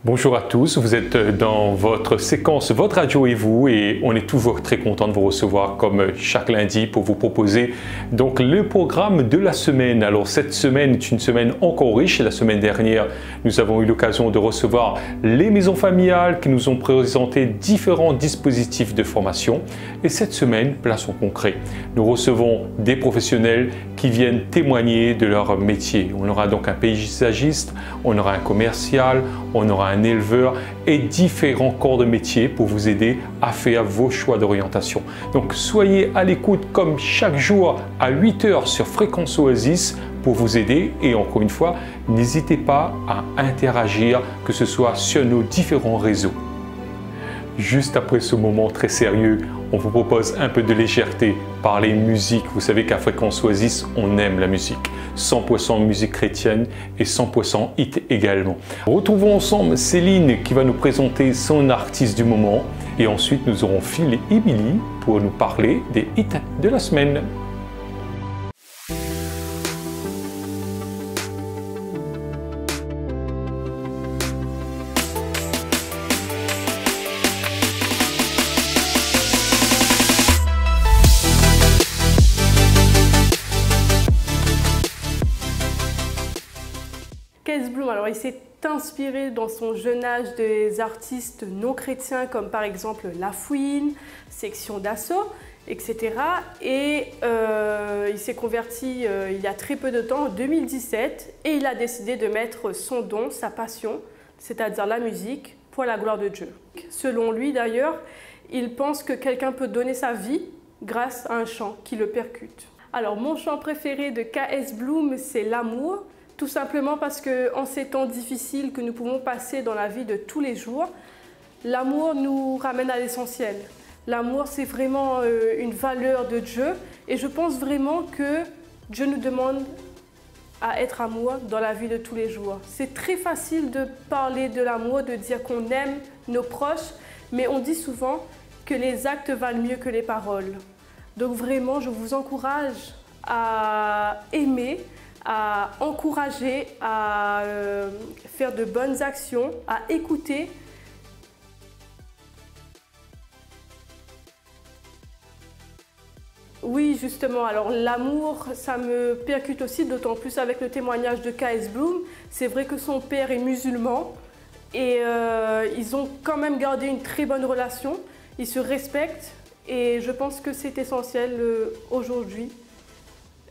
Bonjour à tous, vous êtes dans votre séquence Votre Radio et vous, et on est toujours très content de vous recevoir comme chaque lundi pour vous proposer donc le programme de la semaine. Alors cette semaine est une semaine encore riche. La semaine dernière, nous avons eu l'occasion de recevoir les maisons familiales qui nous ont présenté différents dispositifs de formation. Et cette semaine, place au concret. Nous recevons des professionnels qui viennent témoigner de leur métier. On aura donc un paysagiste, on aura un commercial, on aura un éleveur et différents corps de métier pour vous aider à faire vos choix d'orientation. Donc soyez à l'écoute comme chaque jour à 8 h sur Fréquence Oasis pour vous aider, et encore une fois, n'hésitez pas à interagir, que ce soit sur nos différents réseaux. Juste après ce moment très sérieux, on vous propose un peu de légèreté par les musiques. Vous savez qu'à Fréquence Oasis, on aime la musique. 100% musique chrétienne et 100% hit également. Retrouvons ensemble Céline qui va nous présenter son artiste du moment. Et ensuite, nous aurons Phil et Emily pour nous parler des hits de la semaine. Keith Bloom, alors il s'est inspiré dans son jeune âge des artistes non chrétiens comme par exemple La Fouine, Section d'Assaut, etc. Et il s'est converti il y a très peu de temps, en 2017, et il a décidé de mettre son don, sa passion, c'est-à-dire la musique, pour la gloire de Dieu. Selon lui d'ailleurs, il pense que quelqu'un peut donner sa vie grâce à un chant qui le percute. Alors mon chant préféré de Keith Bloom, c'est L'amour. Tout simplement parce qu'en ces temps difficiles que nous pouvons passer dans la vie de tous les jours, l'amour nous ramène à l'essentiel. L'amour, c'est vraiment une valeur de Dieu, et je pense vraiment que Dieu nous demande à être amour dans la vie de tous les jours. C'est très facile de parler de l'amour, de dire qu'on aime nos proches, mais on dit souvent que les actes valent mieux que les paroles. Donc vraiment, je vous encourage à aimer, à encourager, à faire de bonnes actions, à écouter. Oui, justement, alors l'amour, ça me percute aussi, d'autant plus avec le témoignage de Keith Bloom. C'est vrai que son père est musulman et ils ont quand même gardé une très bonne relation. Ils se respectent et je pense que c'est essentiel aujourd'hui.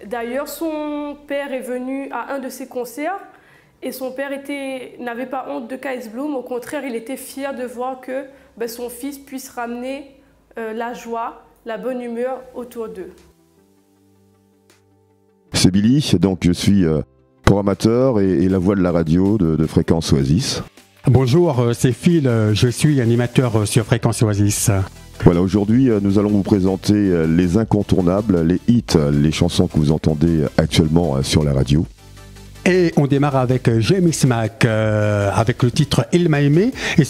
D'ailleurs, son père est venu à un de ses concerts et son père n'avait pas honte de Keith Bloom. Au contraire, il était fier de voir que son fils puisse ramener la joie, la bonne humeur autour d'eux. C'est Billy, donc je suis programmateur et la voix de la radio de Fréquence Oasis. Bonjour, c'est Phil, je suis animateur sur Fréquence Oasis. Voilà, aujourd'hui nous allons vous présenter les incontournables, les hits, les chansons que vous entendez actuellement sur la radio. Et on démarre avec Jamie Smack, avec le titre Il m'a aimé, et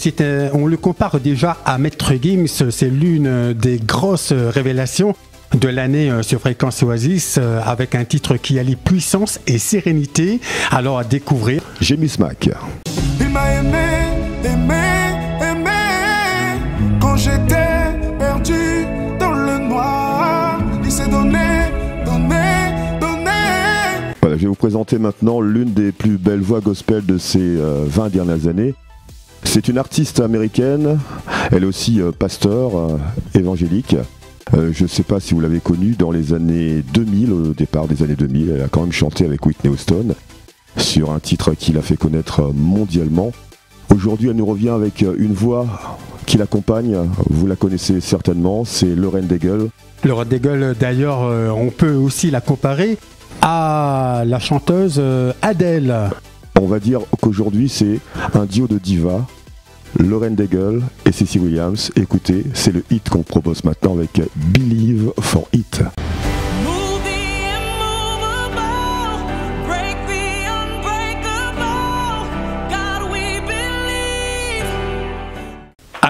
on le compare déjà à Maître Gims. C'est l'une des grosses révélations de l'année sur Fréquence Oasis, avec un titre qui allie puissance et sérénité. Alors à découvrir Jamie Smack. Il m'a aimé, aimé, aimé, quand j'étais perdu dans le noir, il s'est donné, donné, donné. Voilà, je vais vous présenter maintenant l'une des plus belles voix gospel de ces 20 dernières années. C'est une artiste américaine, elle est aussi pasteur évangélique. Je ne sais pas si vous l'avez connue dans les années 2000, au départ des années 2000, elle a quand même chanté avec Whitney Houston sur un titre qui l'a fait connaître mondialement. Aujourd'hui, elle nous revient avec une voix qui l'accompagne, vous la connaissez certainement, c'est Lauren Daigle. Lauren Daigle, d'ailleurs, on peut aussi la comparer à la chanteuse Adele. On va dire qu'aujourd'hui, c'est un duo de divas, Lauren Daigle et Ceci Williams. Écoutez, c'est le hit qu'on propose maintenant avec Believe for It.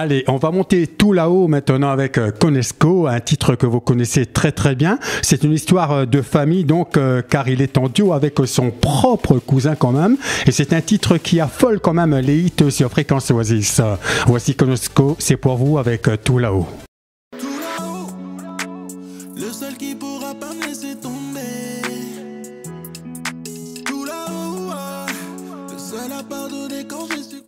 Allez, on va monter tout là-haut maintenant avec Conesco, un titre que vous connaissez très très bien. C'est une histoire de famille donc, car il est en duo avec son propre cousin quand même. Et c'est un titre qui affole quand même les hits sur Fréquence Oasis. Voici Conesco, c'est pour vous avec tout là-haut. Tout là-haut, le seul qui pourra pas me laisser tomber. Tout là-haut, le seul à pardonner quand je suis.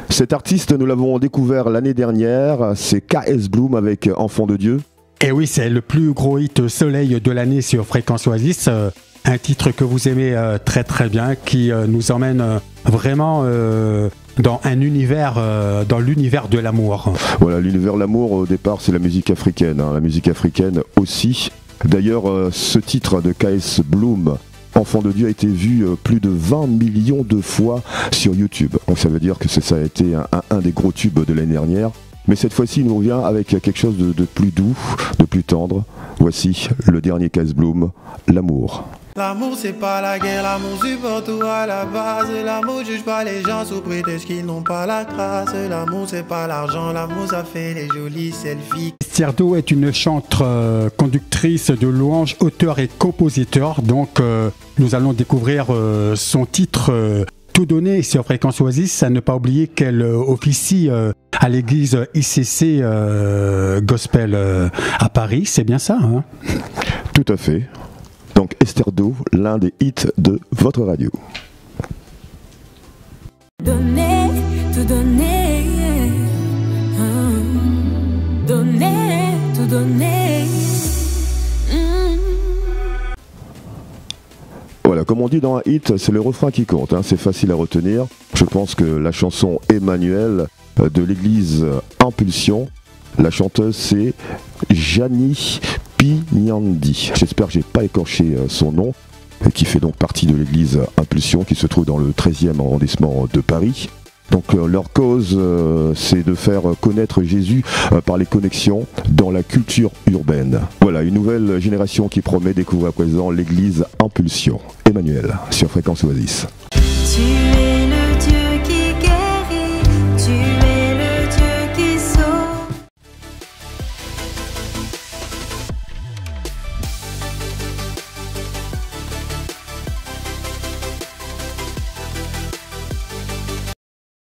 Cet artiste, nous l'avons découvert l'année dernière, c'est KS Bloom avec Enfant de Dieu. Et oui, c'est le plus gros hit soleil de l'année sur Fréquence Oasis. Un titre que vous aimez très très bien, qui nous emmène vraiment dans un univers, dans l'univers de l'amour. Voilà, l'univers de l'amour, au départ, c'est la musique africaine, hein, la musique africaine aussi. D'ailleurs, ce titre de KS Bloom, Enfant de Dieu, a été vu plus de 20 millions de fois sur YouTube. Donc ça veut dire que ça a été un des gros tubes de l'année dernière. Mais cette fois-ci, il nous revient avec quelque chose de plus doux, de plus tendre. Voici le dernier KS Bloom, L'amour. L'amour c'est pas la guerre, l'amour supporte tout à la base. L'amour juge pas les gens sous prétexte qu'ils n'ont pas la grâce. L'amour c'est pas l'argent, l'amour ça fait les jolis selfies. Estherdo est une chanteuse, conductrice de louanges, auteur et compositeur. Donc nous allons découvrir son titre Tout donné sur Fréquence Oasis. À ne pas oublier qu'elle officie à l'église ICC Gospel à Paris. C'est bien ça, hein? Tout à fait. Donc Estherdo, l'un des hits de votre radio. Donner, tout donner, donner, tout donner. Voilà, comme on dit dans un hit, c'est le refrain qui compte, hein, c'est facile à retenir. Je pense que la chanson Emmanuel de l'église Impulsion, la chanteuse c'est Jani Pignandi. J'espère que j'ai pas écorché son nom, qui fait donc partie de l'église Impulsion qui se trouve dans le 13e arrondissement de Paris. Donc leur cause, c'est de faire connaître Jésus par les connexions dans la culture urbaine. Voilà, une nouvelle génération qui promet découvrir à présent l'église Impulsion. Emmanuel, sur Fréquence Oasis.